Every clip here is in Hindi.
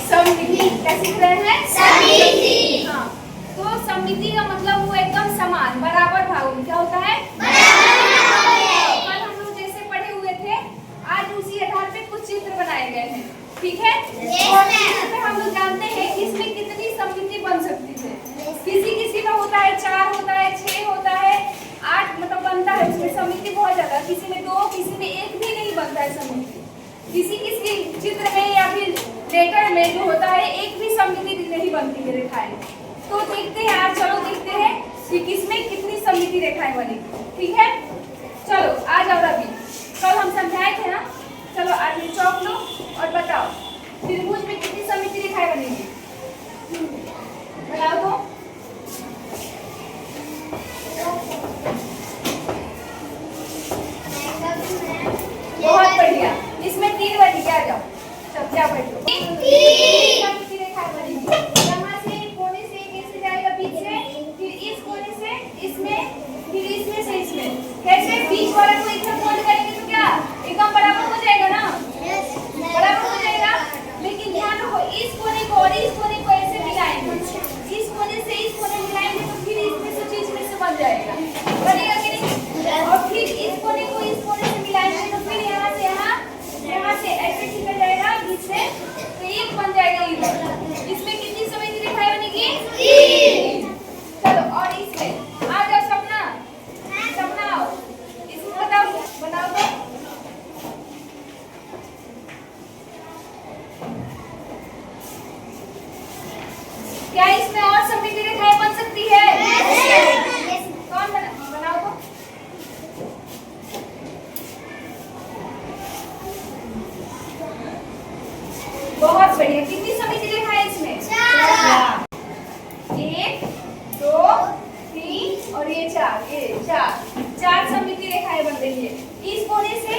सममिति। क्या सीख रहे हैं? सममिति। हाँ, तो सममिति का मतलब वो एकदम समान, बराबर भाग। क्या होता है? कल हम लोग जैसे पढ़े हुए थे, आज उसी आधार पे कुछ चित्र बनाए गए हैं। ठीक है? और चित्र में हम लोग जानते हैं कि इसमें कितनी सममिति बन सकती है। किसी किसी में होता है 4 होता है, 6 होता है, 8 मतलब बनता है उसमें सममिति बहुत ज्यादा। किसी में 2, किसी में 1 भी नहीं बनता है सममिति। किसी किसी चित्र में या फिर लेटर में जो होता है एक भी सममिति नहीं बनती है रेखाएं। तो देखते हैं आज, चलो देखते हैं कि किसमें कितनी सममिति रेखाएं बनी। ठीक है, चलो आ जाओ रवि। कल हम समझाए थे ना, चलो आज ये चौक लो और बताओ त्रिभुज में कितनी सममिति रेखाएं बनेगी। बताओ तो। बहुत बढ़िया, इसमें 3 बनी। क्या जाओ, चल क्या बैठो। 3 सममिति रेखाएं बनेगी। यहाँ से कोने से कैसे जाएगा? बीच से, फिर इस कोने से इसमें, फिर इसमें से इसमें। कैसे? बीच वाले को इधर फोल्ड करेंगे तो क्या एकदम बराबर हो जाएगा ना? बराबर हो जाएगा। लेकिन ध्यान रखो, इस कोने को और इस कोने को ऐसे मिलाएंगे, इस कोने से इस कोने मिलाएंगे तो फिर इसमें से चीज में से बन जाएगा। बनेगा कि नहीं? और फिर इस कोने को इस कोने से मिलाएंगे तो फिर यहाँ से यहाँ से ऐसे निकल जाएगा बीच से, तो एक बन जाएगा इधर। इसमें कितनी सममिति रेखाएं बनेगी? 3। चलो और इसमें आ जाओ सपना, सपना आओ, इसमें बताओ, बताओ तो। क्या इसमें और सममिति रेखाएं बन सकती है? कौन बनाओ तो। बहुत बढ़िया, कितनी सममिति रेखाएं इसमें? 4। 1 2 3 और ये 4, ये 4 सममिति रेखाएं बन रही है। इस कोने से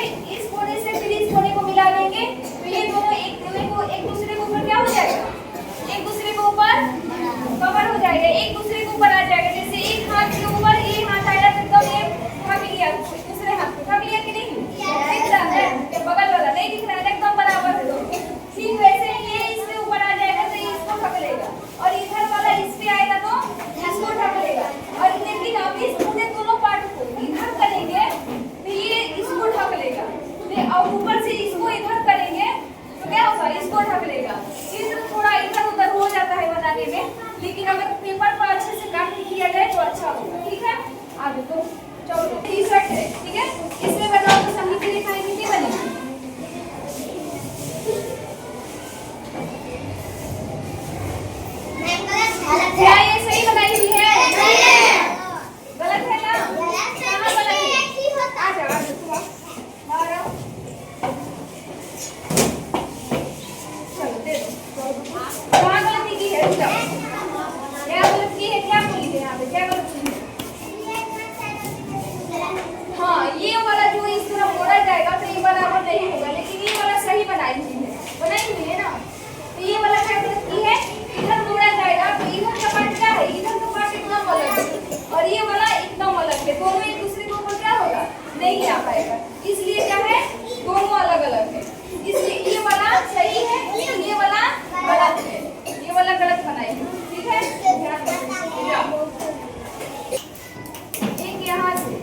फिर इस कोने को मिला देंगे तो ये दोनों एक दूसरे के ऊपर क्या हो जाएगा? एक दूसरे के ऊपर कवर हो जाएगा, एक दूसरे के ऊपर आ जाएगा। जैसे एक हाथ के ऊपर ये हाथ आया तो एकदम ये ढक लिया, दूसरे हाथ को ढक लिया कि नहीं? दिख रहा है? बगल वाला नहीं दिख रहा है, एकदम बराबर है दोनों। ठीक वैसे ये इसके ऊपर आ जाएगा तो ये इसको ढक लेगा, और इधर वाला इस पे आएगा तो इसको ढक लेगा। और लेकिन अब इस पूरे दोनों पार्ट को इधर करेंगे तो ये इसको ढक लेगा, और ऊपर से इसको इधर करेंगे तो क्या होगा? इसको ढक लेगा। चित्र थोड़ा इधर उधर हो जाता है बनाने में, लेकिन अगर पेपर पर अच्छे से काट के किया जाए तो अच्छा होगा। ठीक है, आगे तो चलो टी-शर्ट है। ठीक है, इसमें बताओ तो सममिति रेखाएं कितनी बनेगी? क्या ये सही बनाई हुई है? गलत है ना? कहाँ गलत है? आ जाओ आ जाओ, बाहर आओ। चलो दे दो। कहाँ गलती की है? बताओ क्या गलत की है? क्या बोली है यहाँ पे? क्या गलत की है? हाँ, ये वाला जो इस तरह मोड़ा जाएगा तो ये बराबर नहीं होगा, लेकिन ये वाला सही बनाई हुई है ना? तो ये वाला क्या गलत की है? इधर मोड़ा जाएगा तो इधर का पार्ट क्या है? इधर का पार्ट एकदम अलग है और ये वाला एकदम अलग है। दोनों एक दूसरे के ऊपर क्या होगा? नहीं आ पाएगा। इसलिए क्या है? दोनों अलग अलग है। इसलिए ये वाला सही है, ये वाला गलत है। ये वाला गलत बनाई है। ठीक है, ध्यान रखो। एक यहाँ से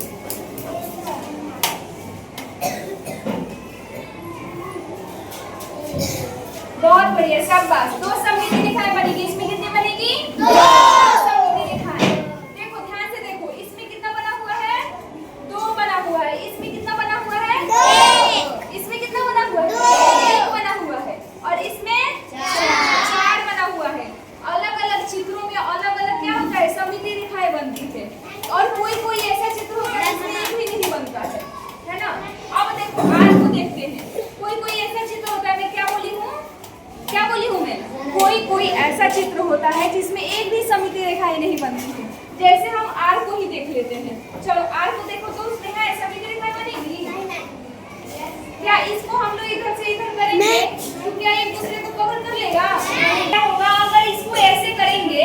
बहुत बढ़िया, शाबाश। 2 सममिति रेखाएं बनेगी। इसमें कितनी बनेगी? 2 सममिति रेखाएं। देखो ध्यान से देखो, इसमें कितना बना हुआ है? 2 बना हुआ है। इसमें कितना बना हुआ है? 2। इसमें कितना बना हुआ है? 1 बना हुआ है। और इसमें 4 बना हुआ है। अलग अलग चित्रों में अलग अलग क्या होता है? सममिति रेखाएं बनती है। और कोई कोई ऐसा चित्र होता है जिसमें एक भी नहीं बनता है ना? अब देखो आज को देखते हैं। कोई ऐसा चित्र होता है, मैं क्या बोली हूँ मैं? कोई ऐसा चित्र होता है जिसमें एक भी सममिति रेखाएं नहीं बनती है। जैसे हम आर को ही देख लेते हैं। चलो आर को देखो तो उसमें है सममिति रेखाएं बनेगी? क्या इसको हम लोग इधर से इधर करेंगे तो क्या एक दूसरे को कवर कर लेगा? क्या होगा? अगर इसको ऐसे करेंगे,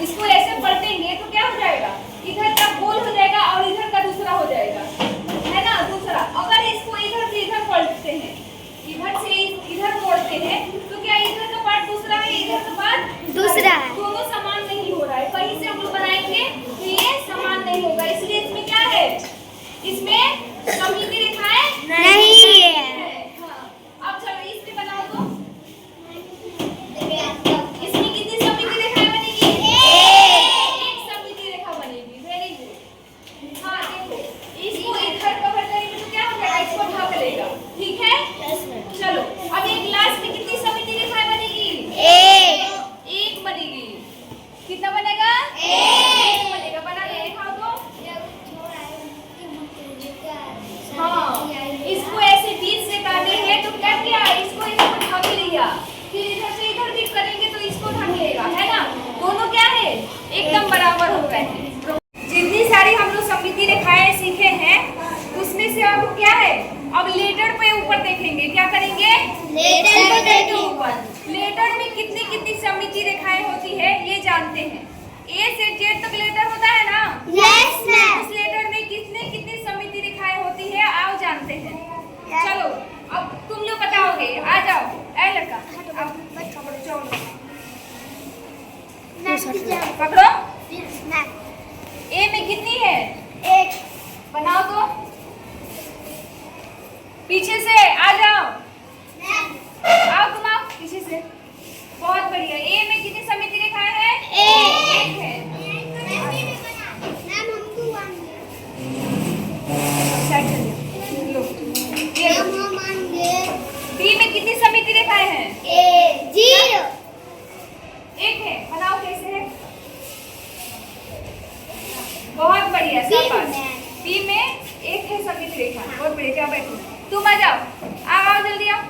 इसको ऐसे पलटेंगे तो क्या हो जाएगा? इधर का गोल हो जाएगा और इधर का दूसरा हो जाएगा, है ना? दूसरा। अगर इसको इधर से इधर पलटते हैं, इधर से इधर मोड़ते हैं तो क्या इधर का पार्ट दूसरा है। दोनों समान नहीं हो रहा है, कहीं से हम लोग बनाएंगे तो ये समान नहीं होगा, इसलिए इसमें क्या है, इसमें सममिति रेखाएं नहीं है। हाँ। अब चलो इस पे बनाओ तो इसमें कितनी सममिति रेखाएं बनेगी? एक सममिति रेखा बनेगी। Very good. हाँ देखो, इसको इधर कवर करेंगे तो क्या हो जाएगा, इसको ढक लेगा। ठीक है, चलो अब एक ग्लास में कितनी सममिति रेखाएं बनेगी? एक बनेगी। कितना बनेगा? एक बनेगा। बना के दिखाओ तो। हाँ, इसको ऐसे बीच से काटे हैं तो क्या किया, इसको ढक लिया, फिर इधर से इधर भी करेंगे तो इसको ढक लेगा, है ना। दोनों क्या है, एकदम बराबर हो गए हैं। जितनी सारी हम लोग सममिति रेखाएं सीखे हैं उसमें से अब क्या है, अब लेटर पे ऊपर देखेंगे। क्या करेंगे? लेटर पे ऊपर। लेटर में कितनी कितनी सममिति रेखाएं होती है ये जानते हैं। ए से जेड तक लेटर होता है ना? Yes ma'am. उस लेटर में कितने कितनी सममिति रेखाएं होती है आओ जानते हैं। चलो अब तुम लोग बताओगे, आ जाओ। ए लड़का अब पकड़ो। ए में कितनी है? एक। बनाओ तो, पीछे से आ जाओ। आओ तुम आओ पीछे से। बहुत बढ़िया। ए में कितनी सममिति रेखाएं हैं? एक है। साइड चलिए। लो ये बी में कितनी सममिति रेखाएं हैं? 0। एक है। बनाओ कैसे है। बहुत बढ़िया, शाबाश। बी में एक है सममिति रेखा। बहुत बढ़िया, क्या बैठो। तुम आ जाओ, आओ जल्दी आओ।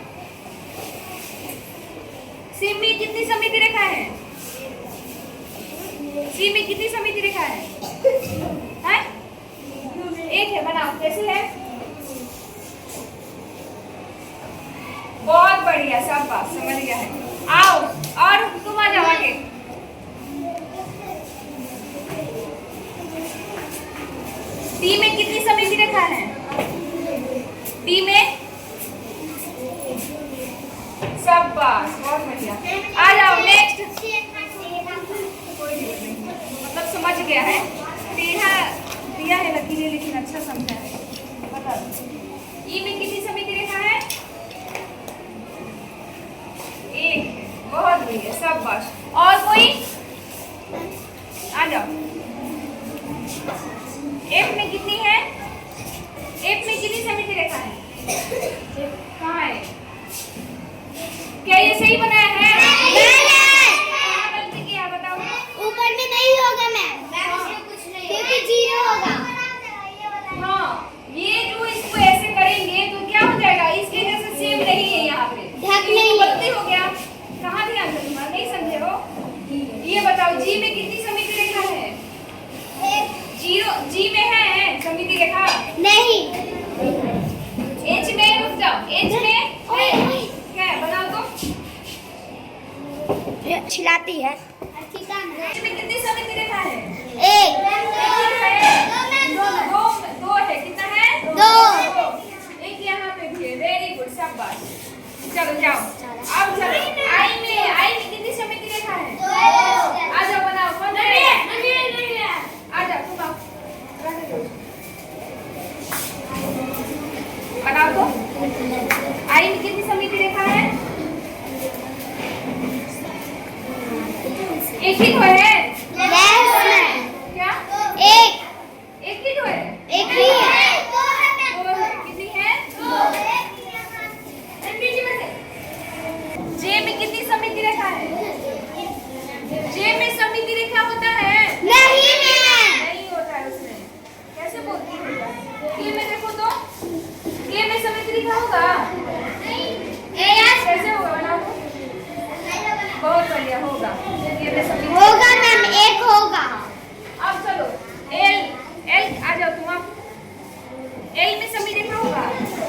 सी में कितनी सममिति रेखा है? सी में कितनी सममिति रेखा है? हैं? एक है। बनाओ कैसे है। बहुत बढ़िया, शाबाश, समझ गया है। आओ और तुम आ जाओ आगे। डी में कितनी सममिति रेखा है? डी में शाबाश, बहुत बढ़िया। आ जाओ नेक्स्ट। मतलब समझ गया है, दिया है लकीरें लेकिन अच्छा समझा है। बता दो ई में कितनी सममिति रेखा है? एक है। बहुत बढ़िया, शाबाश। और कोई? आ जाओ। एफ में कितनी है? एफ में कितनी सममिति रेखा है? कहाँ है? क्या ये सही बनाया है? कहाँ गलती किया बताओ। ऊपर में नहीं होगा मैम, क्योंकि 0 होगा। हाँ, ये जो इसको ऐसे करेंगे तो क्या हो जाएगा, इसके जैसे सेम नहीं है यहाँ पे, ढक नहीं। गलती हो गया। कहाँ ध्यान दे तुम्हारा, नहीं समझे हो। ये बताओ जी में कितनी सममिति रेखा है? 0। जी में है सममिति रेखा? नहीं। एच में, रुक जाओ, एच में है क्या है? बनाओ तो। चिल्लाती है। एच में कितनी सममिति रेखा है? 1। दो है। कितना है? 2। एक यहाँ पे भी है। वेरी गुड, शाबाश। चलो जाओ। अब चलो आई में कितनी सममिति रेखा है? 2। आ जाओ बनाओ। कौन है? आ जाओ तुम आओ। बनाओ तो। आई में कितनी सममिति रेखा है? एक ही तो है। क्या? एक ही तो है। एक ही है। दो है। कितनी है? जे में कितनी सममिति रेखा है? जे में सममिति रेखा होता है? नहीं होता है उसमें। कैसे बोलती है? के में देखो तो, के में सममिति रेखा होगा? कैसे होगा बनाओ तो। बहुत बढ़िया, होगा। के में सममिति होगा मैम, एक होगा। अब चलो एल आ जाओ तुम। आप एल में सममिति रेखा होगा?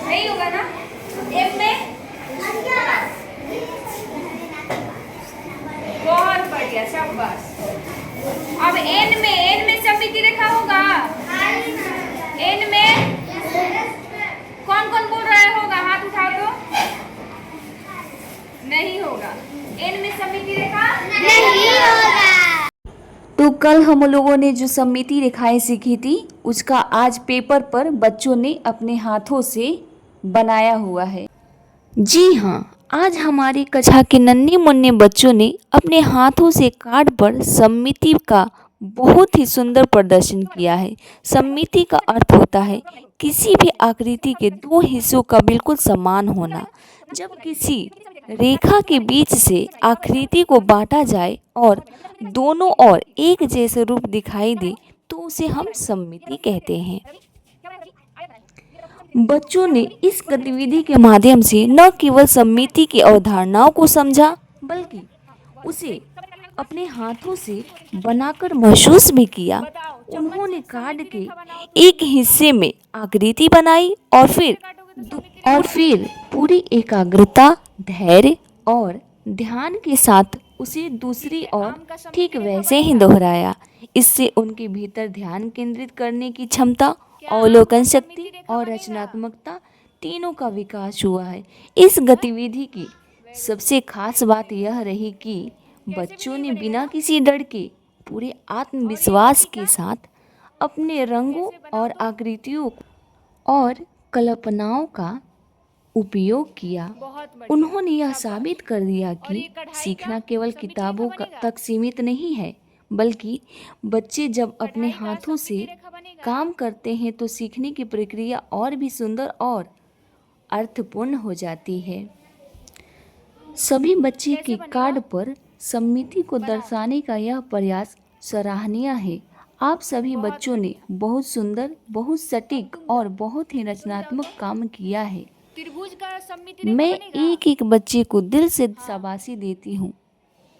नहीं होगा ना। एम में? बहुत बढ़िया, शाबाश। अब एन में सममिति रेखा होगा? एन में कौन कौन बोल रहा है होगा? हाथ उठाओ तो। नहीं होगा। एन में सममिति रेखा नहीं होगा। तो कल हम लोगों ने जो सममिति रेखाएं सीखी थी उसका आज पेपर पर बच्चों ने अपने हाथों से बनाया हुआ है। जी हाँ, आज हमारी कक्षा के नन्हे मुन्ने बच्चों ने अपने हाथों से कार्ड पर सममिति का बहुत ही सुंदर प्रदर्शन किया है। सममिति का अर्थ होता है किसी भी आकृति के दो हिस्सों का बिल्कुल समान होना। जब किसी रेखा के बीच से आकृति को बांटा जाए और दोनों ओर एक जैसे रूप दिखाई दे तो उसे हम सममिति कहते हैं। बच्चों ने इस गतिविधि के माध्यम से न केवल सममिति की अवधारणाओं को समझा बल्कि उसे अपने हाथों से बनाकर महसूस भी किया। उन्होंने कार्ड के एक हिस्से में आकृति बनाई और फिर पूरी एकाग्रता, धैर्य और ध्यान के साथ उसे दूसरी ओर ठीक वैसे ही दोहराया। इससे उनके भीतर ध्यान केंद्रित करने की क्षमता, अवलोकन शक्ति और रचनात्मकता तीनों का विकास हुआ है। इस गतिविधि की सबसे खास बात यह रही कि बच्चों ने बिना किसी डर के पूरे आत्मविश्वास के साथ अपने रंगों और आकृतियों और कल्पनाओं का उपयोग किया। उन्होंने यह साबित कर दिया कि सीखना केवल किताबों तक सीमित नहीं है, बल्कि बच्चे जब अपने हाथों से काम करते हैं तो सीखने की प्रक्रिया और भी सुंदर और अर्थपूर्ण हो जाती है। सभी बच्चे के कार्ड पर सममिति को दर्शाने का यह प्रयास सराहनीय है। आप सभी बच्चों ने बहुत सुंदर, बहुत सटीक और बहुत ही रचनात्मक काम किया है। त्रिभुज का सममिति मैं एक एक बच्चे को दिल से शाबाशी देती हूँ।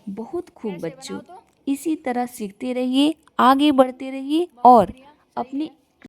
बहुत खूब बच्चों, इसी तरह सीखते रहिए, आगे बढ़ते रहिए और अपने